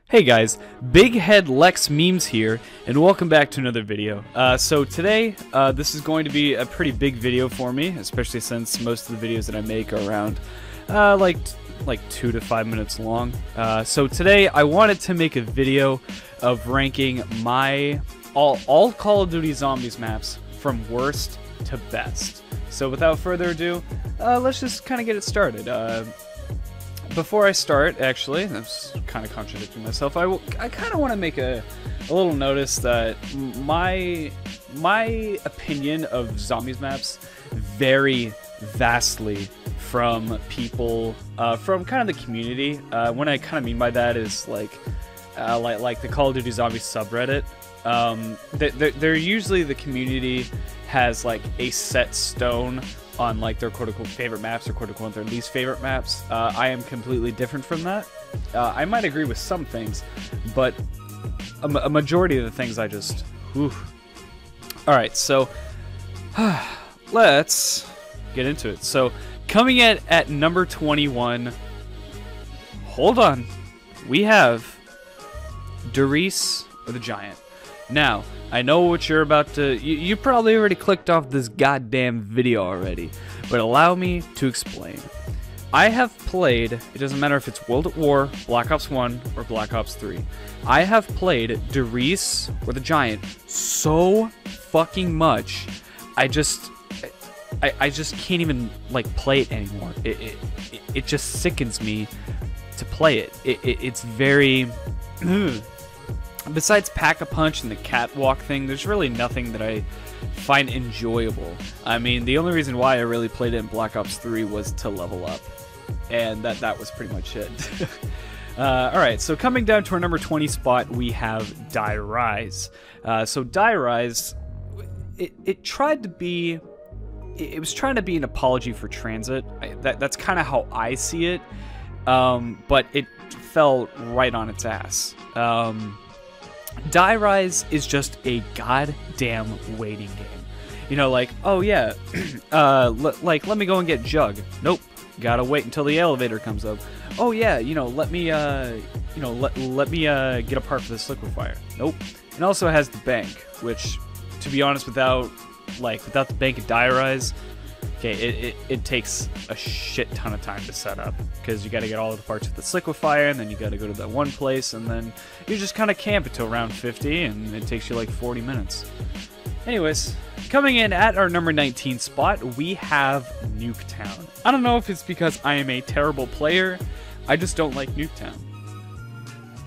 Hey guys, Big Head Lex Memes here, and welcome back to another video. So today, this is going to be a pretty big video for me, especially since most of the videos that I make are around, like 2 to 5 minutes long. So today, I wanted to make a video of ranking my all Call of Duty Zombies maps from worst to best. So without further ado, let's just kind of get it started. Before I start, actually, that's kind of contradicting myself. I kind of want to make a little notice that my opinion of zombies maps vary vastly from people, from kind of the community. What I kind of mean by that is like the Call of Duty Zombies subreddit. They're usually, the community has like a set stone on like their quote-unquote favorite maps or quote-unquote their least favorite maps. I am completely different from that. I might agree with some things, but a majority of the things I just... Alright, so let's get into it. So coming in at number 21, hold on, we have Sytiourious or the Giant. Now, I know what you're about to... You probably already clicked off this goddamn video already, but allow me to explain. I have played, it doesn't matter if it's World at War, Black Ops 1, or Black Ops 3. I have played Sytiourious or the Giant so fucking much, I just can't even, like, play it anymore. It just sickens me to play it. It's very... Besides Pack-a-Punch and the catwalk thing, there's really nothing that I find enjoyable. I mean, the only reason why I really played it in Black Ops 3 was to level up. And that was pretty much it. Alright, so coming down to our number 20 spot, we have Die Rise. So Die Rise, it tried to be... It was trying to be an apology for transit. That's kind of how I see it. But it fell right on its ass. Die Rise is just a goddamn waiting game. You know, like, oh yeah, let me go and get Jug. Nope, gotta wait until the elevator comes up. Oh yeah, let me, let me get a part for this liquefier. Nope. It also has the bank, which, to be honest, without the bank of Die Rise, okay, it takes a shit ton of time to set up, because you got to get all of the parts of this liquefier, and then you got to go to that one place, and then you just kind of camp until round 50, and it takes you like 40 minutes. Anyways, coming in at our number 19 spot, we have Nuketown. I don't know if it's because I am a terrible player, I just don't like Nuketown.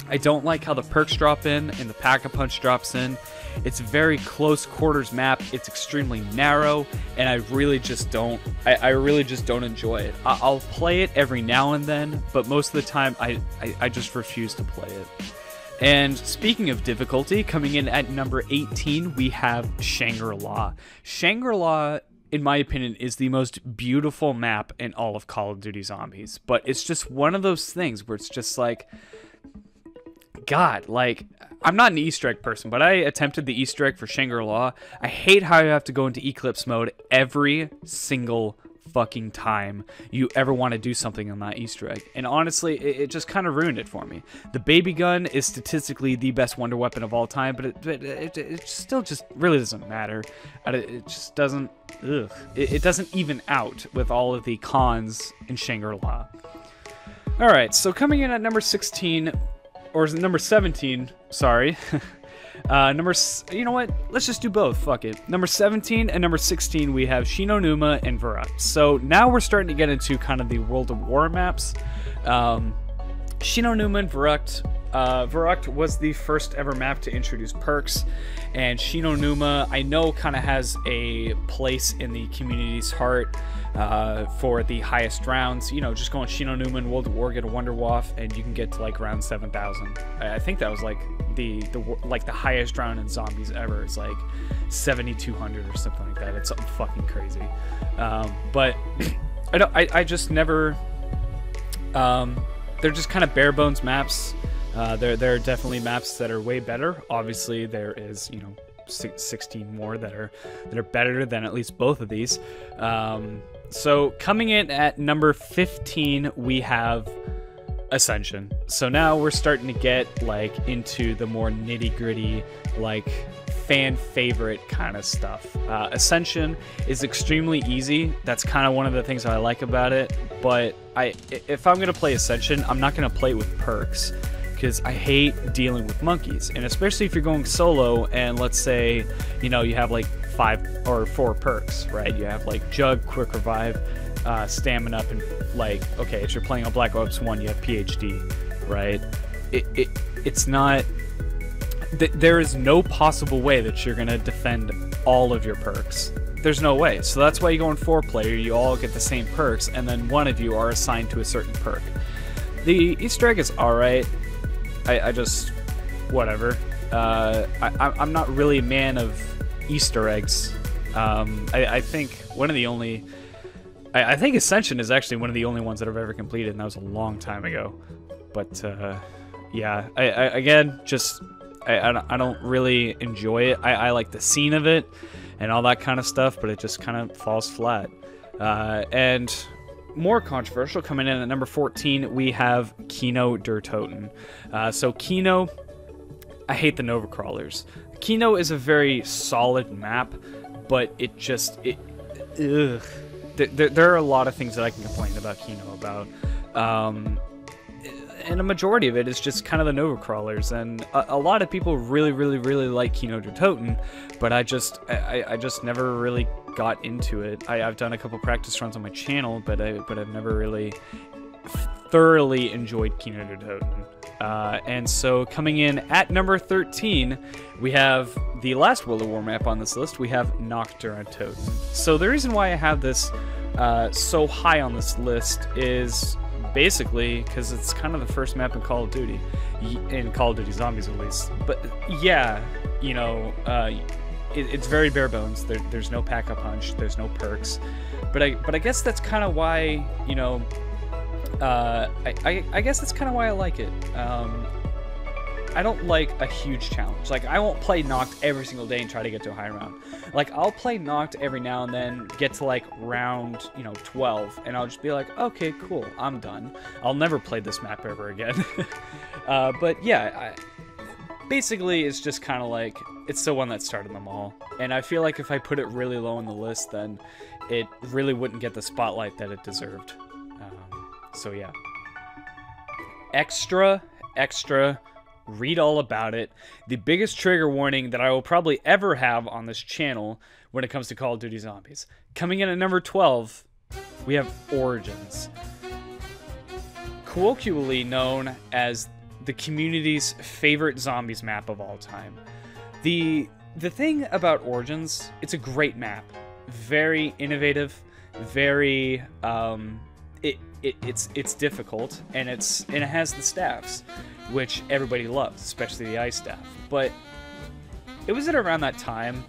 I don't like how the perks drop in and the Pack-a-Punch drops in. It's a very close quarters map. It's extremely narrow, and I really just don't. I really just don't enjoy it. I'll play it every now and then, but most of the time I just refuse to play it. And speaking of difficulty, coming in at number 18, we have Shangri-La. Shangri-La, in my opinion, is the most beautiful map in all of Call of Duty Zombies, but it's just one of those things where it's just like, God, like, I'm not an Easter egg person, but I attempted the Easter egg for Shangri-La. I hate how you have to go into Eclipse mode every single fucking time you ever want to do something on that Easter egg. And honestly, it just kind of ruined it for me. The baby gun is statistically the best wonder weapon of all time, but it still just really doesn't matter. It just doesn't... Ugh. It doesn't even out with all of the cons in Shangri-La. Alright, so coming in at number 16... Or is it number 17? Sorry. You know what? Let's just do both. Fuck it. Number 17 and number 16, we have Shinonuma and Verrückt. So now we're starting to get into kind of the World of War maps. Shinonuma and Verrückt. Verrückt was the first ever map to introduce perks, and Shinonuma, I know, kind of has a place in the community's heart for the highest rounds. You know, just go on Shinonuma and World of War, get a Wonder Waff, and you can get to like round 7,000. I think that was like the highest round in Zombies ever. It's like 7,200 or something like that. It's something fucking crazy. But I just never. They're just kind of bare bones maps. There are definitely maps that are way better. Obviously, there is, 16 more that are better than at least both of these. So coming in at number 15, we have Ascension. So now we're starting to get like into the more nitty-gritty, like fan favorite kind of stuff. Ascension is extremely easy. That's kind of one of the things that I like about it. But if I'm gonna play Ascension, I'm not gonna play it with perks, because I hate dealing with monkeys. And especially if you're going solo, and let's say, you know, you have like 5 or 4 perks, right? You have like Jug, Quick Revive, Stamina up, and like, okay, if you're playing on Black Ops 1, you have PhD, right? It's not... There is no possible way that you're gonna defend all of your perks. There's no way. So that's why you go in 4-player, you all get the same perks, and then one of you are assigned to a certain perk. The Easter egg is alright. I just... whatever. I'm not really a man of Easter eggs. I think one of the only... I think Ascension is actually one of the only ones that I've ever completed, and that was a long time ago. But, yeah. Again, just... I don't really enjoy it. I like the scene of it and all that kind of stuff, but it just kind of falls flat. And more controversial, coming in at number 14, we have Kino der Toten. So Kino, I hate the Nova Crawlers. Kino is a very solid map, but it just... ugh. There are a lot of things that I can complain about Kino about. And a majority of it is just kind of the Nova Crawlers, and a lot of people really like Kino der Toten, but I just never really got into it. I've done a couple practice runs on my channel, but I've never really thoroughly enjoyed Kino der Toten. And so coming in at number 13, we have the last World of War map on this list. We have Nacht der Toten. So the reason why I have this so high on this list is basically because it's kind of the first map in Call of Duty, in Call of Duty Zombies at least. But yeah, you know, it's very bare bones. There's no pack-up punch, there's no perks. But I guess that's kind of why, you know, I guess that's kind of why I like it. I don't like a huge challenge. Like, I won't play Noct every single day and try to get to a high round. Like, I'll play Noct every now and then, get to, like, round, you know, 12, and I'll just be like, okay, cool, I'm done. I'll never play this map ever again. But, yeah, basically, it's just kind of like, it's the one that started them all. And I feel like if I put it really low on the list, then it really wouldn't get the spotlight that it deserved. So, yeah. Extra... read all about it. The biggest trigger warning that I will probably ever have on this channel when it comes to Call of Duty Zombies. Coming in at number 12, we have Origins. Colloquially known as the community's favorite zombies map of all time. The thing about Origins, it's a great map. Very innovative, very it's difficult, and it has the staffs, which everybody loves, especially the ice staff. But it was at around that time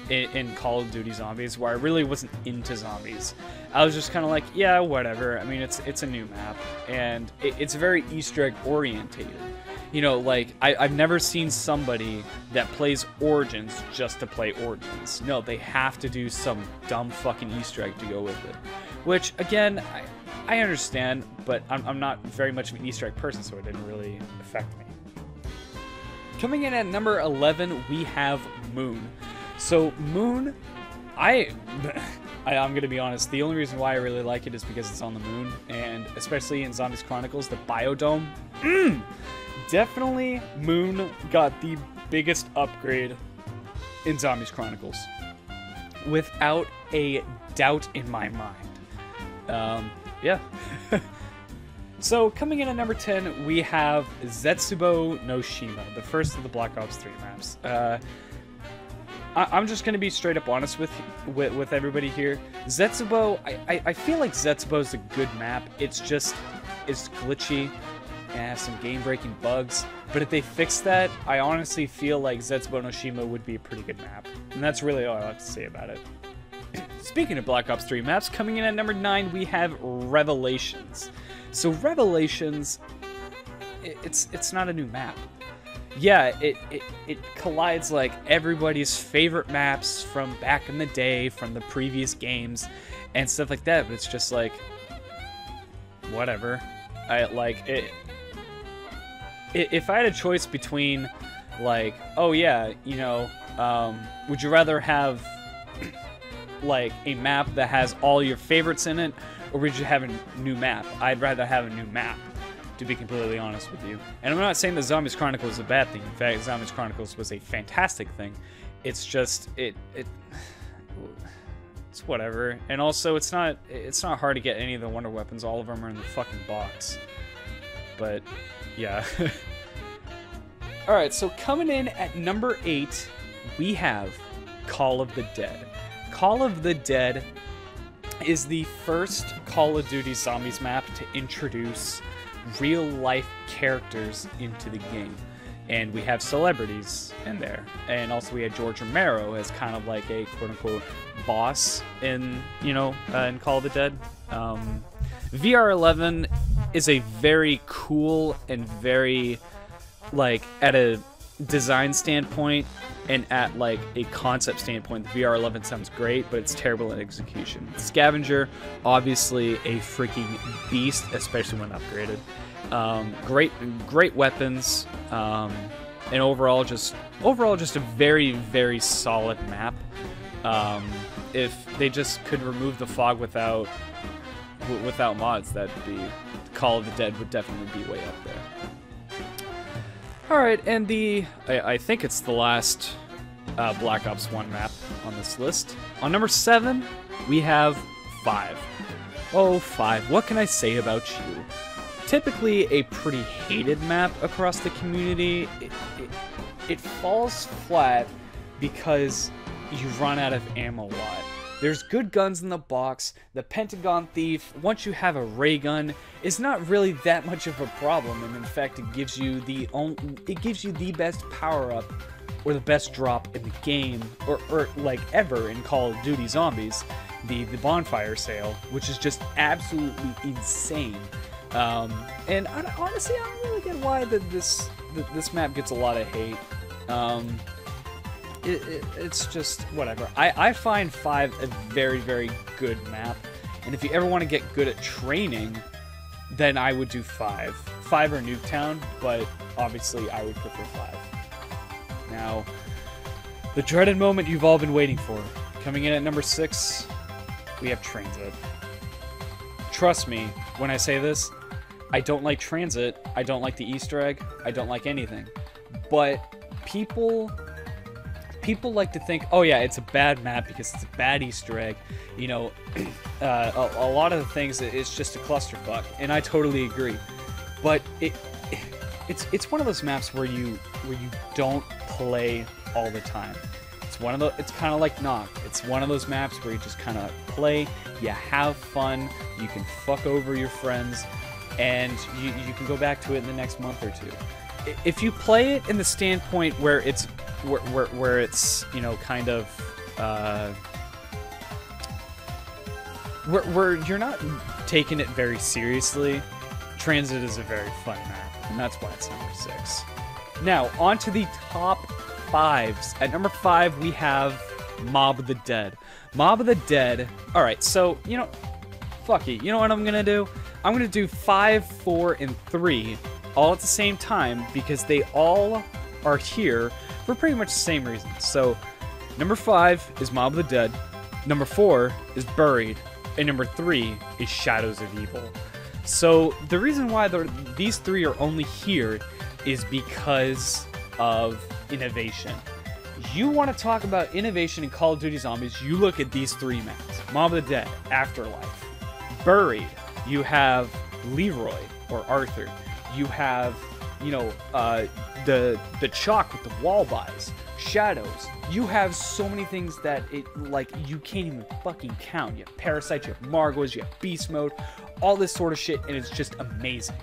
in Call of Duty Zombies where I really wasn't into zombies. I was just kind of like, yeah, whatever. I mean, it's a new map, and it's very Easter egg orientated. You know, like, I've never seen somebody that plays Origins just to play Origins. No, they have to do some dumb fucking Easter egg to go with it. Which, again, I understand, but I'm not very much of an Easter egg person, so it didn't really affect me. Coming in at number 11, we have Moon. So, Moon, I'm going to be honest, the only reason why I really like it is because it's on the moon, and especially in Zombies Chronicles, the biodome. Definitely, Moon got the biggest upgrade in Zombies Chronicles. Without a doubt in my mind. Yeah. So, coming in at number 10, we have Zetsubo no Shima, the first of the Black Ops 3 maps. I'm just going to be straight up honest with everybody here. Zetsubo, I feel like Zetsubo's a good map. It's glitchy and has some game-breaking bugs. But if they fix that, I honestly feel like Zetsubo no Shima would be a pretty good map. And that's really all I have to say about it. Speaking of Black Ops 3 maps, coming in at number 9, we have Revelations. So Revelations, it's not a new map. Yeah, it collides like everybody's favorite maps from back in the day, from the previous games, and stuff like that, but it's just like, whatever. if I had a choice between, like, oh yeah, you know, would you rather have like a map that has all your favorites in it, or would you have a new map? I'd rather have a new map, to be completely honest with you. And I'm not saying that Zombies Chronicles is a bad thing. In fact, Zombies Chronicles was a fantastic thing. It's just it's whatever. And also, it's not hard to get any of the wonder weapons. All of them are in the fucking box. But yeah. All right, so coming in at number 8, we have Call of the Dead. Call of the Dead is the first Call of Duty Zombies map to introduce real-life characters into the game. And we have celebrities in there. And also we had George Romero as kind of like a quote-unquote boss in, you know, in Call of the Dead. VR11 is a very cool and very, like, at a design standpoint and at like a concept standpoint, the VR11 sounds great, but it's terrible at execution. Scavenger, obviously a freaking beast, especially when upgraded. Great weapons, and overall just a very, very solid map. If they just could remove the fog without mods, that'd be, Call of the Dead would definitely be way up there. Alright, and I think it's the last Black Ops 1 map on this list. On number 7, we have 5. Oh, 5, what can I say about you? Typically a pretty hated map across the community. It falls flat because you run out of ammo a lot. There's good guns in the box. The Pentagon Thief, once you have a ray gun, is not really that much of a problem, and in fact it gives you the best power-up or the best drop in the game, or like ever in Call of Duty Zombies, the bonfire sale, which is just absolutely insane. And honestly, I don't really get why this map gets a lot of hate. It's just whatever. I find 5 a very, very good map, and if you ever want to get good at training, then I would do 5. 5 or Nuketown, but obviously I would prefer 5. Now, the dreaded moment you've all been waiting for. Coming in at number 6, we have Transit. Trust me when I say this, I don't like Transit, I don't like the Easter egg, I don't like anything. But people like to think, oh yeah, it's a bad map because it's a bad Easter egg. You know, a lot of the things, it's just a clusterfuck, and I totally agree. But it's one of those maps where you don't play all the time. It's kind of like Knock. It's one of those maps where you just kind of play, you have fun, you can fuck over your friends, and you can go back to it in the next month or two. If you play it in the standpoint where it's you know, kind of where you're not taking it very seriously, Transit is a very fun map, and that's why it's number 6. Now, on to the top 5s. At number 5, we have Mob of the Dead. Mob of the Dead. All right, so you know, fuck it. You know what I'm gonna do? I'm gonna do 5, 4, and 3 all at the same time because they all are here for pretty much the same reasons. So, number 5 is Mob of the Dead, number 4 is Buried, and number 3 is Shadows of Evil. So, the reason why these 3 are only here is because of innovation. You want to talk about innovation in Call of Duty Zombies, you look at these 3 maps. Mob of the Dead, Afterlife. Buried, you have Leroy, or Arthur. You have, you know, the chalk with the wall buys, Shadows. You have so many things that you can't even fucking count. You have Parasites, you have Margwas, you have Beast Mode, all this sort of shit, and it's just amazing.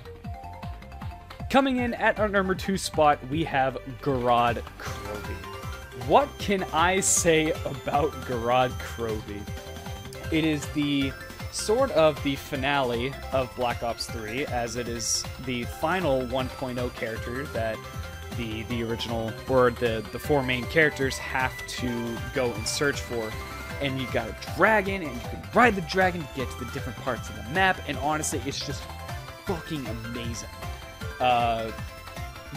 Coming in at our number 2 spot, we have Gorod Krovi. What can I say about Gorod Krovi? It is the sort of the finale of Black Ops 3, as it is the final 1.0 character that the original, or the 4 main characters have to go and search for. And you got a dragon, and you can ride the dragon to get to the different parts of the map, and honestly, it's just fucking amazing.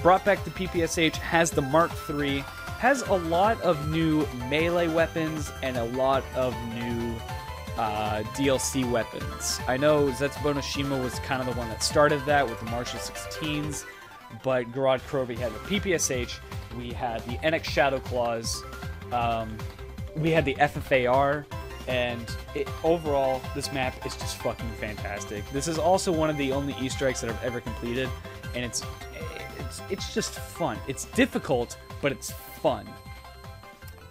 brought back the PPSH, has the Mark III, has a lot of new melee weapons and a lot of new DLC weapons. I know Zetsubo Noshima was kind of the one that started that with the Marshall 16s, but Garad Krovi had the PPSH, we had the NX Shadow Claws, we had the FFAR, and overall, this map is just fucking fantastic. This is also one of the only Easter eggs that I've ever completed, and it's just fun. It's difficult, but it's fun.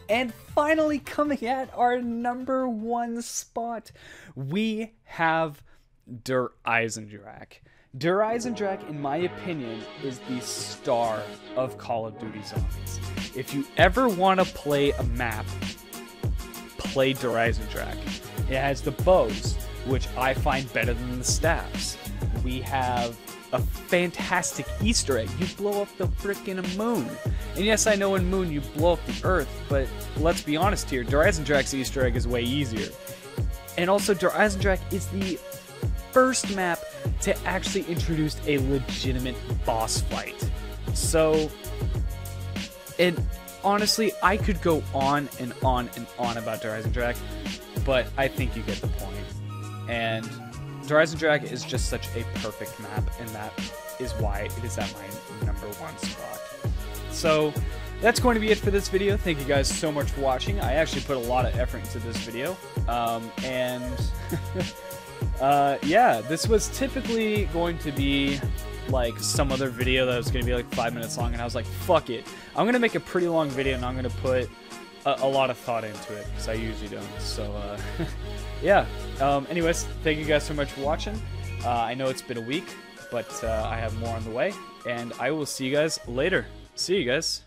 And finally, coming at our number 1 spot, we have Der Eisendrache. Der Eisendrache, in my opinion, is the star of Call of Duty Zombies. If you ever want to play a map, play Der Eisendrache. It has the bows, which I find better than the staffs. We have a fantastic Easter egg. You blow up the frickin' moon. And yes, I know in Moon you blow up the Earth, but let's be honest here, Der Eisendrache's Easter egg is way easier. And also, Der Eisendrache is the first map to actually introduce a legitimate boss fight. So, and honestly, I could go on and on and on about Der Eisendrache, but I think you get the point. And Der Eisendrache is just such a perfect map, and that is why it is at my number 1 spot. So that's going to be it for this video. Thank you guys so much for watching. I actually put a lot of effort into this video, yeah, this was typically going to be like some other video that was going to be like 5 minutes long, and I was like, fuck it, I'm going to make a pretty long video and I'm going to put a lot of thought into it, because I usually don't. So yeah, anyways, thank you guys so much for watching. I know it's been a week, but I have more on the way, and I will see you guys later. See you guys.